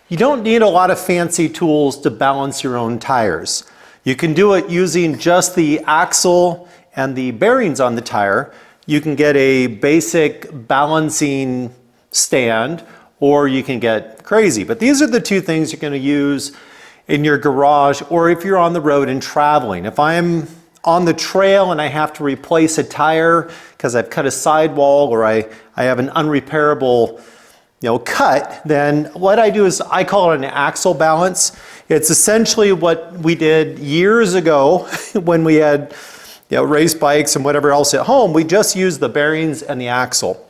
You don't need a lot of fancy tools to balance your own tires. You can do it using just the axle and the bearings on the tire. You can get a basic balancing stand, or you can get crazy. But these are the two things you're going to use in your garage, or if you're on the road and traveling. If I'm on the trail and I have to replace a tire because I've cut a sidewall, or I have an unrepairable cut, then what I do is I call it an axle balance. It's essentially what we did years ago when we had race bikes and whatever else at home. We just used the bearings and the axle.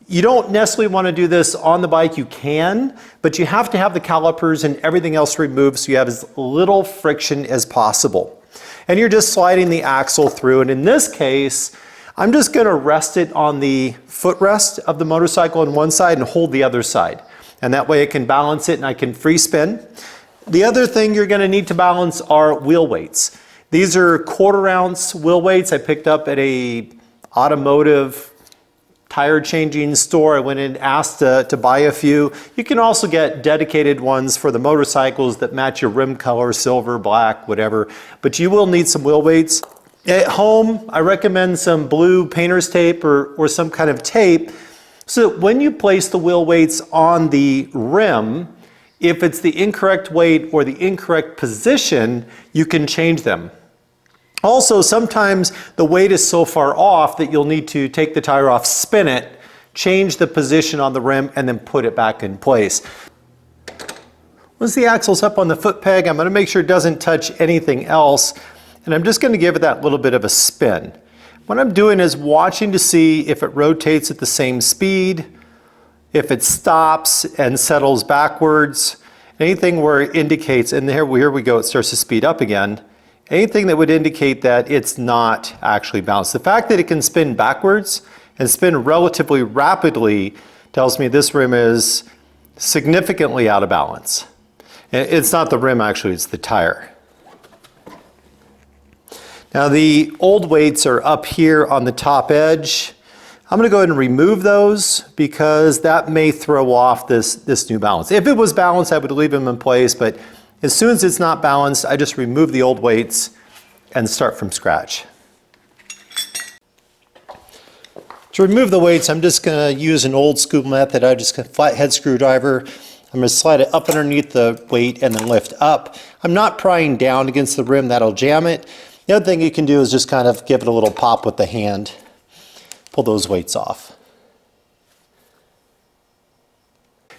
You don't necessarily want to do this on the bike. You can, but you have to have the calipers and everything else removed so you have as little friction as possible. And you're just sliding the axle through, and in this case, I'm just going to rest it on the footrest of the motorcycle on one side and hold the other side. And that way I can balance it and I can free spin. The other thing you're going to need to balance are wheel weights. These are 1/4 ounce wheel weights I picked up at a automotive tire changing store. I went in and asked to buy a few. You can also get dedicated ones for the motorcycles that match your rim color, silver, black, whatever. But you will need some wheel weights. At home, I recommend some blue painter's tape or some kind of tape so that when you place the wheel weights on the rim, if it's the incorrect weight or the incorrect position, you can change them. Also, sometimes the weight is so far off that you'll need to take the tire off, spin it, change the position on the rim, and then put it back in place. Once the axle's up on the foot peg, I'm going to make sure it doesn't touch anything else. And I'm just going to give it that little bit of a spin. What I'm doing is watching to see if it rotates at the same speed, if it stops and settles backwards, anything where it indicates, and here we go, it starts to speed up again, anything that would indicate that it's not actually balanced. The fact that it can spin backwards and spin relatively rapidly tells me this rim is significantly out of balance. It's not the rim actually, it's the tire. Now the old weights are up here on the top edge. I'm going to go ahead and remove those because that may throw off this new balance. If it was balanced, I would leave them in place, but as soon as it's not balanced, I just remove the old weights and start from scratch. To remove the weights, I'm just going to use an old school method. I just got a flathead screwdriver. I'm going to slide it up underneath the weight and then lift up. I'm not prying down against the rim, that'll jam it. The other thing you can do is just kind of give it a little pop with the hand. Pull those weights off.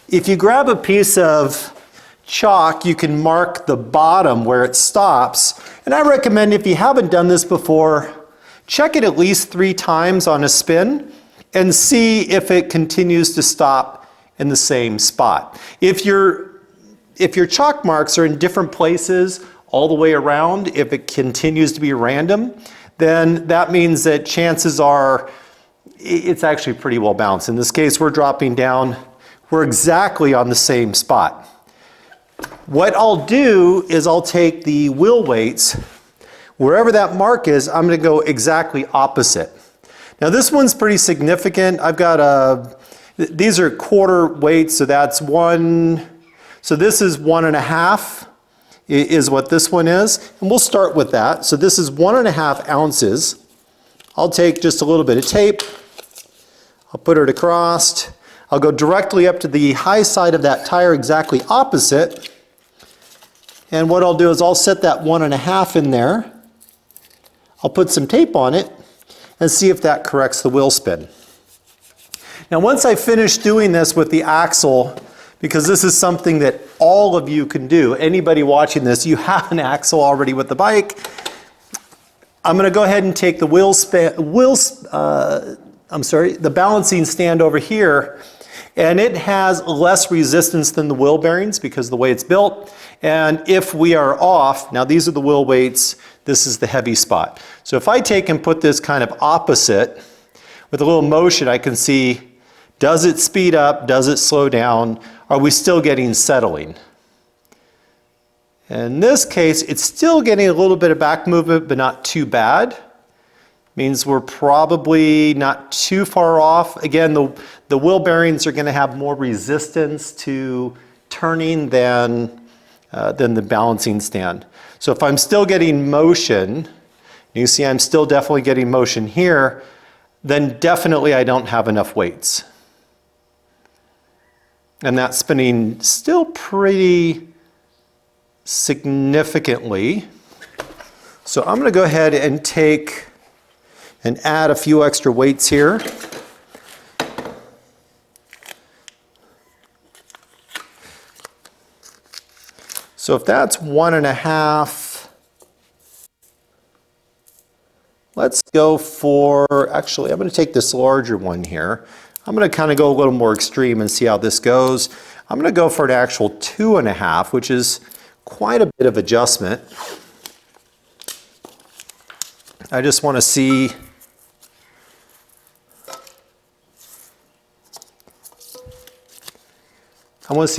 If you grab a piece of chalk, you can mark the bottom where it stops. And I recommend, if you haven't done this before, check it at least 3 times on a spin and see if it continues to stop in the same spot. If your chalk marks are in different places all the way around, if it continues to be random, then that means that chances are it's actually pretty well balanced. In this case, we're dropping down, we're exactly on the same spot. What I'll do is I'll take the wheel weights, wherever that mark is, I'm going to go exactly opposite. Now this one's pretty significant. I've got these are 1/4 weights, so that's 1, so this is 1.5. Is what this one is, and we'll start with that. So this is 1.5 ounces. I'll take just a little bit of tape, I'll put it across, I'll go directly up to the high side of that tire exactly opposite, and what I'll do is I'll set that 1.5 in there, I'll put some tape on it and see if that corrects the wheel spin. Now once I finish doing this with the axle, because this is something that all of you can do. Anybody watching this, you have an axle already with the bike. I'm going to go ahead and take the the balancing stand over here, and it has less resistance than the wheel bearings because of the way it's built. And if we are off, now these are the wheel weights, this is the heavy spot. So if I take and put this kind of opposite, with a little motion I can see, does it speed up, does it slow down? Are we still getting settling? In this case, it's still getting a little bit of back movement, but not too bad. Means we're probably not too far off. Again, the wheel bearings are going to have more resistance to turning than the balancing stand. So if I'm still getting motion, you see I'm still definitely getting motion here, then definitely I don't have enough weights. And that's spinning still pretty significantly. So I'm going to go ahead and take and add a few extra weights here. So if that's 1.5, let's go for, actually I'm going to take this larger one here. I'm going to kind of go a little more extreme and see how this goes. I'm going to go for an actual 2.5, which is quite a bit of adjustment. I just want to see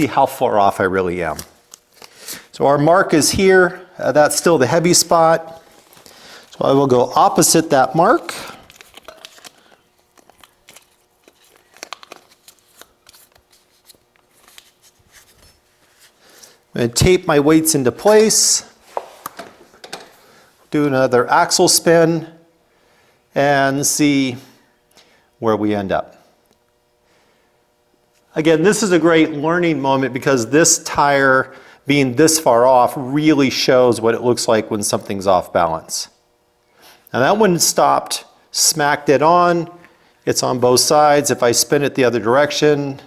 how far off I really am. So our mark is here. That's still the heavy spot. So I will go opposite that mark. I'm going to tape my weights into place. Do another axle spin and see where we end up. Again, this is a great learning moment because this tire being this far off really shows what it looks like when something's off balance. Now that one stopped smack dead on. It's on both sides. If I spin it the other direction,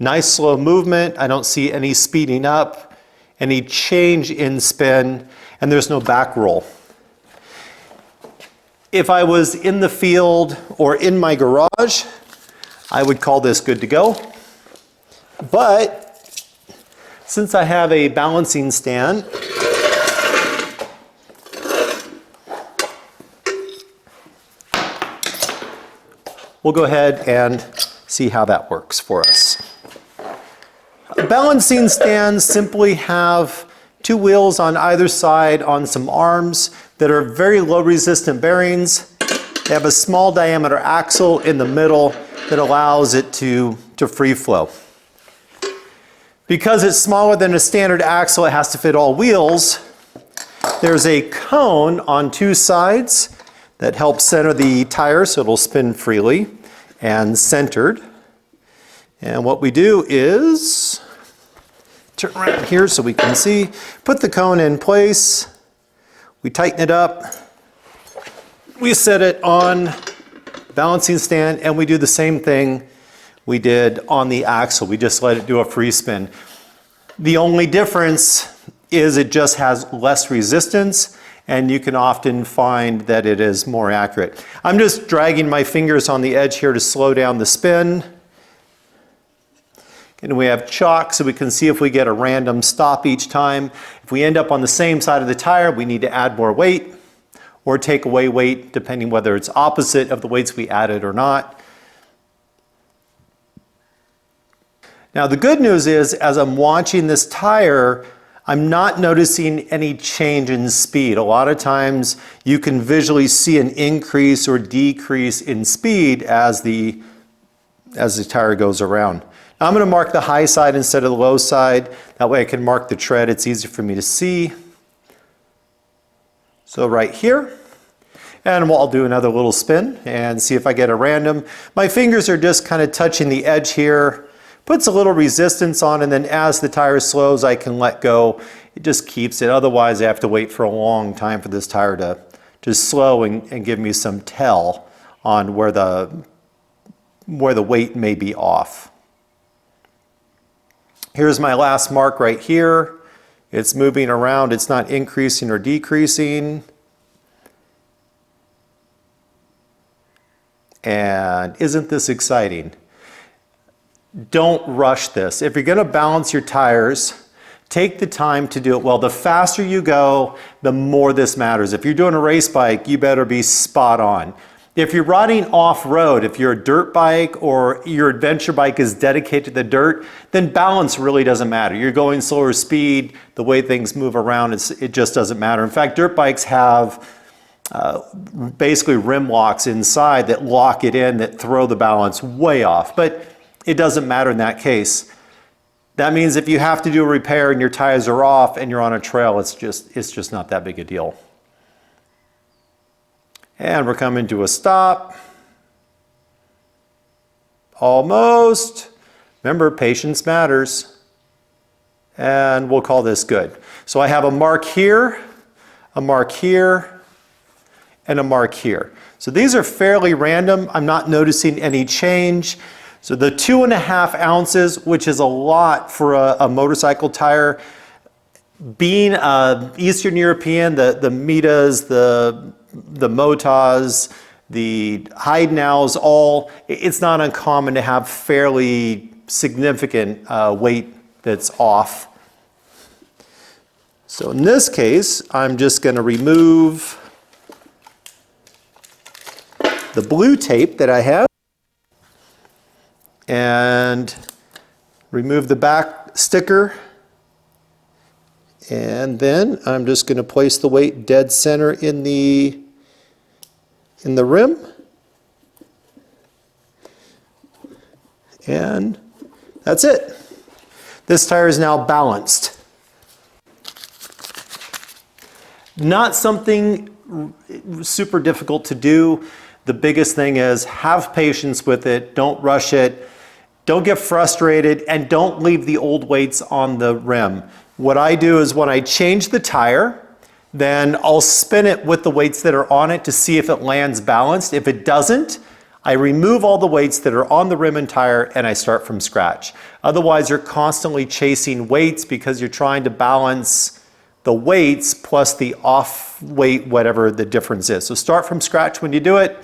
nice slow movement. I don't see any speeding up, any change in spin, and there's no back roll. If I was in the field or in my garage, I would call this good to go. But since I have a balancing stand, we'll go ahead and see how that works for us. Balancing stands simply have two wheels on either side on some arms that are very low resistant bearings. They have a small diameter axle in the middle that allows it to free flow. Because it's smaller than a standard axle, it has to fit all wheels. There's a cone on two sides that helps center the tire so it'll spin freely and centered. And what we do is turn around here so we can see, put the cone in place, we tighten it up, we set it on balancing stand, and we do the same thing we did on the axle. We just let it do a free spin. The only difference is it just has less resistance, and you can often find that it is more accurate. I'm just dragging my fingers on the edge here to slow down the spin. And we have chalk so we can see if we get a random stop each time. If we end up on the same side of the tire, we need to add more weight or take away weight, depending whether it's opposite of the weights we added or not. Now the good news is, as I'm watching this tire, I'm not noticing any change in speed. A lot of times you can visually see an increase or decrease in speed as the tire goes around. Now I'm going to mark the high side instead of the low side. That way I can mark the tread. It's easy for me to see. So right here. And I'll do another little spin and see if I get a random. My fingers are just kind of touching the edge here. Puts a little resistance on, and then as the tire slows, I can let go. It just keeps it. Otherwise, I have to wait for a long time for this tire to just slow and give me some tell on where the weight may be off. Here's my last mark right here. It's moving around. It's not increasing or decreasing. And isn't this exciting? Don't rush this. If you're going to balance your tires, take the time to do it well. The faster you go, the more this matters. If you're doing a race bike, you better be spot on. If you're riding off-road, if you're a dirt bike or your adventure bike is dedicated to the dirt, then balance really doesn't matter. You're going slower speed, the way things move around, it just doesn't matter. In fact, dirt bikes have basically rim locks inside that lock it in, that throw the balance way off. But it doesn't matter in that case. That means if you have to do a repair and your tires are off and you're on a trail, it's just not that big a deal. And we're coming to a stop. Almost. Remember, patience matters. And we'll call this good. So I have a mark here, a mark here, and a mark here. So these are fairly random. I'm not noticing any change. So the 2.5 ounces, which is a lot for a motorcycle tire, being Eastern European, the Mitas, the Motas, the Heidenau's, it's not uncommon to have fairly significant weight that's off. So in this case, I'm just going to remove the blue tape that I have and remove the back sticker. And then I'm just going to place the weight dead center in the rim. And that's it. This tire is now balanced. Not something super difficult to do. The biggest thing is have patience with it. Don't rush it. Don't get frustrated, and don't leave the old weights on the rim. What I do is when I change the tire, then I'll spin it with the weights that are on it to see if it lands balanced. If it doesn't, I remove all the weights that are on the rim and tire and I start from scratch. Otherwise, you're constantly chasing weights because you're trying to balance the weights plus the off weight, whatever the difference is. So start from scratch when you do it.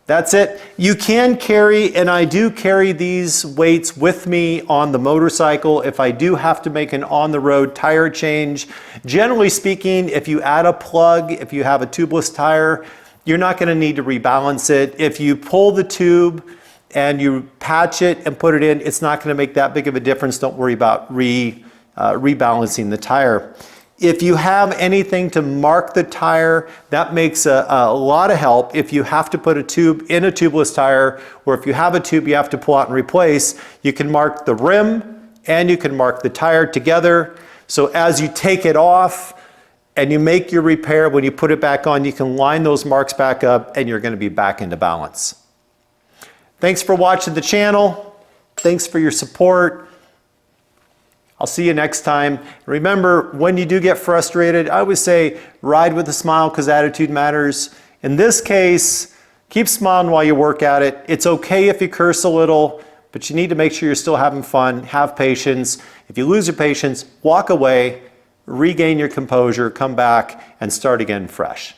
That's it. You can carry, and I do carry these weights with me on the motorcycle if I do have to make an on-the-road tire change. Generally speaking, if you add a plug, if you have a tubeless tire, you're not going to need to rebalance it. If you pull the tube and you patch it and put it in, it's not going to make that big of a difference. Don't worry about rebalancing the tire. If you have anything to mark the tire, that makes a lot of help. If you have to put a tube in a tubeless tire, or if you have a tube you have to pull out and replace, you can mark the rim and you can mark the tire together. So as you take it off and you make your repair, when you put it back on, you can line those marks back up and you're going to be back into balance. Thanks for watching the channel. Thanks for your support. I'll see you next time. Remember, when you do get frustrated, I always say ride with a smile because attitude matters. In this case, keep smiling while you work at it. It's okay if you curse a little, but you need to make sure you're still having fun. Have patience. If you lose your patience, walk away, regain your composure, come back, and start again fresh.